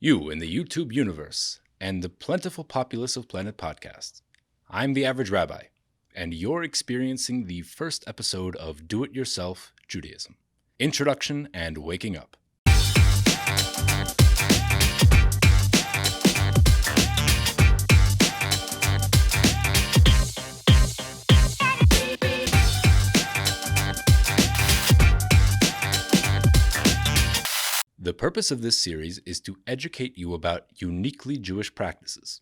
you in the YouTube universe, and the plentiful populace of Planet Podcasts. I'm the average rabbi, and you're experiencing the first episode of Do-It-Yourself Judaism. Introduction and Waking Up. The purpose of this series is to educate you about uniquely Jewish practices,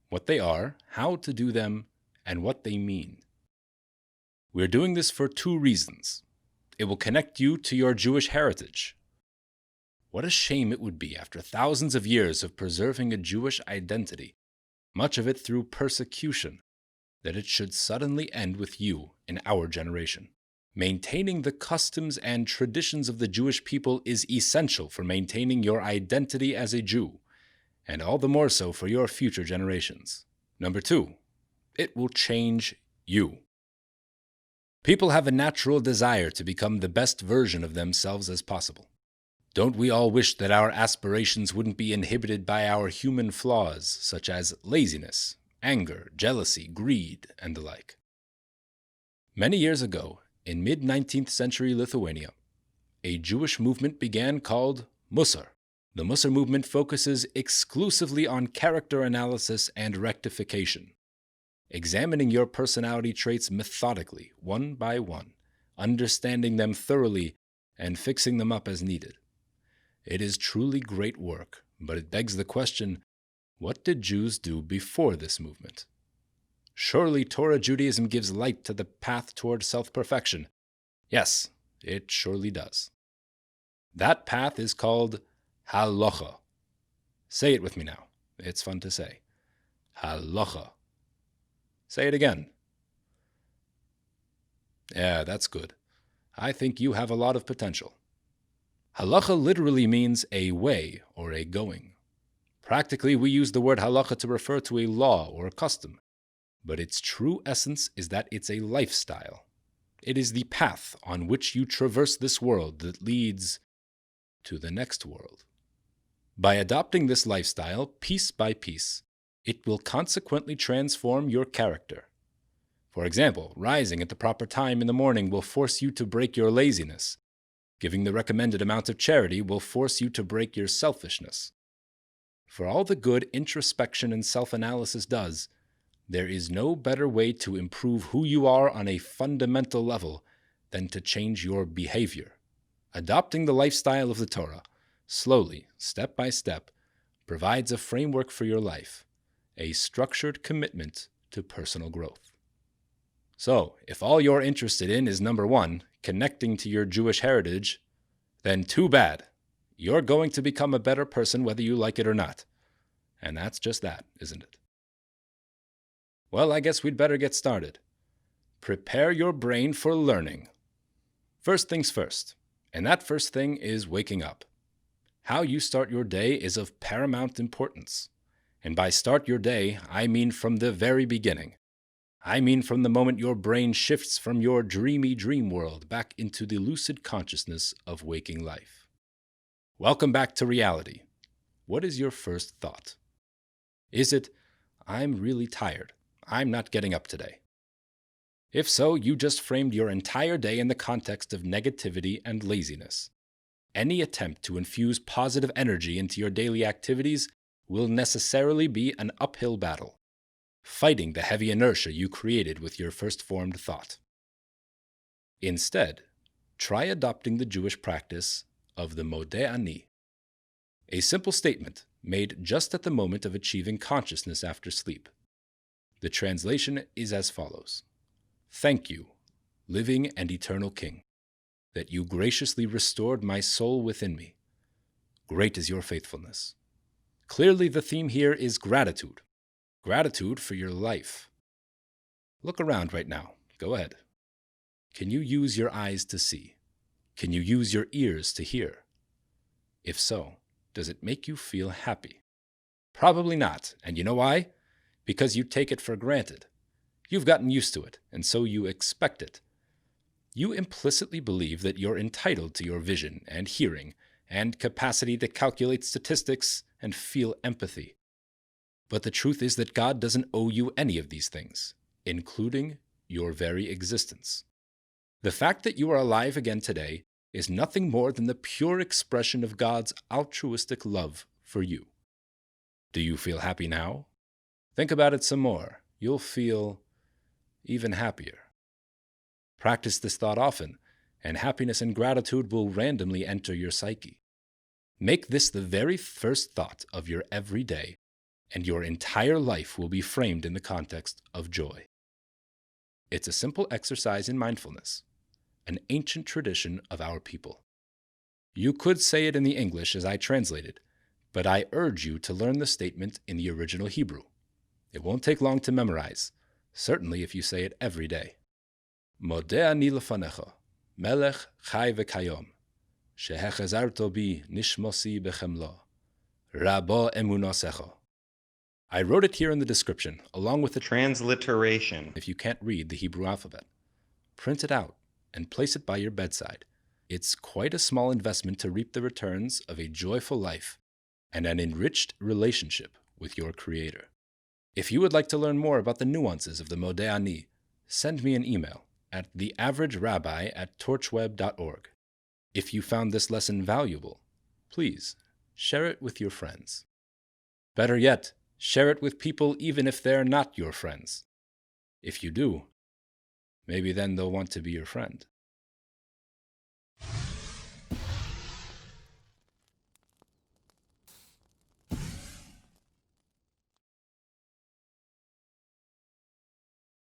what they are, how to do them, and what they mean. We're doing this for two reasons. It will connect you to your Jewish heritage. What a shame it would be after thousands of years of preserving a Jewish identity, much of it through persecution, that it should suddenly end with you in our generation. Maintaining the customs and traditions of the Jewish people is essential for maintaining your identity as a Jew, and all the more so for your future generations. Number two, it will change you. People have a natural desire to become the best version of themselves as possible. Don't we all wish that our aspirations wouldn't be inhibited by our human flaws, such as laziness, anger, jealousy, greed, and the like? Many years ago, in mid-19th century Lithuania, a Jewish movement began called Musar. The Musar movement focuses exclusively on character analysis and rectification, examining your personality traits methodically, one by one, understanding them thoroughly, and fixing them up as needed. It is truly great work, but it begs the question, what did Jews do before this movement? Surely Torah Judaism gives light to the path toward self-perfection. Yes, it surely does. That path is called halacha. Say it with me now. It's fun to say. Halacha. Say it again. Yeah, that's good. I think you have a lot of potential. Halacha literally means a way or a going. Practically, we use the word halacha to refer to a law or a custom. But its true essence is that it's a lifestyle. It is the path on which you traverse this world that leads to the next world. By adopting this lifestyle, piece by piece, it will consequently transform your character. For example, rising at the proper time in the morning will force you to break your laziness. Giving the recommended amount of charity will force you to break your selfishness. For all the good introspection and self-analysis does, there is no better way to improve who you are on a fundamental level than to change your behavior. Adopting the lifestyle of the Torah, slowly, step by step, provides a framework for your life, a structured commitment to personal growth. So, if all you're interested in is number one, connecting to your Jewish heritage, then too bad. You're going to become a better person whether you like it or not. And that's just that, isn't it? Well, I guess we'd better get started. Prepare your brain for learning. First things first, and that first thing is waking up. How you start your day is of paramount importance. And by start your day, I mean from the very beginning. I mean from the moment your brain shifts from your dreamy dream world back into the lucid consciousness of waking life. Welcome back to reality. What is your first thought? Is it, I'm really tired. I'm not getting up today? If so, you just framed your entire day in the context of negativity and laziness. Any attempt to infuse positive energy into your daily activities will necessarily be an uphill battle, fighting the heavy inertia you created with your first formed thought. Instead, try adopting the Jewish practice of the Modeh, a simple statement made just at the moment of achieving consciousness after sleep. The translation is as follows. Thank you, living and eternal King, that you graciously restored my soul within me. Great is your faithfulness. Clearly the theme here is gratitude. Gratitude for your life. Look around right now. Go ahead. Can you use your eyes to see? Can you use your ears to hear? If so, does it make you feel happy? Probably not. And you know why? Because you take it for granted. You've gotten used to it, and so you expect it. You implicitly believe that you're entitled to your vision and hearing and capacity to calculate statistics and feel empathy. But the truth is that God doesn't owe you any of these things, including your very existence. The fact that you are alive again today is nothing more than the pure expression of God's altruistic love for you. Do you feel happy now? Think about it some more. You'll feel even happier. Practice this thought often, and happiness and gratitude will randomly enter your psyche. Make this the very first thought of your everyday, and your entire life will be framed in the context of joy. It's a simple exercise in mindfulness, an ancient tradition of our people. You could say it in the English as I translated, but I urge you to learn the statement in the original Hebrew. It won't take long to memorize, certainly if you say it every day. Modeh lefanecha, Melech v'kayom, shehechezarta nishmasi raba emunasecha. I wrote it here in the description, along with the transliteration. If you can't read the Hebrew alphabet, print it out and place it by your bedside. It's quite a small investment to reap the returns of a joyful life and an enriched relationship with your Creator. If you would like to learn more about the nuances of the Modeh, send me an email at theaveragerabbi@torchweb.org. If you found this lesson valuable, please share it with your friends. Better yet, share it with people even if they're not your friends. If you do, maybe then they'll want to be your friend.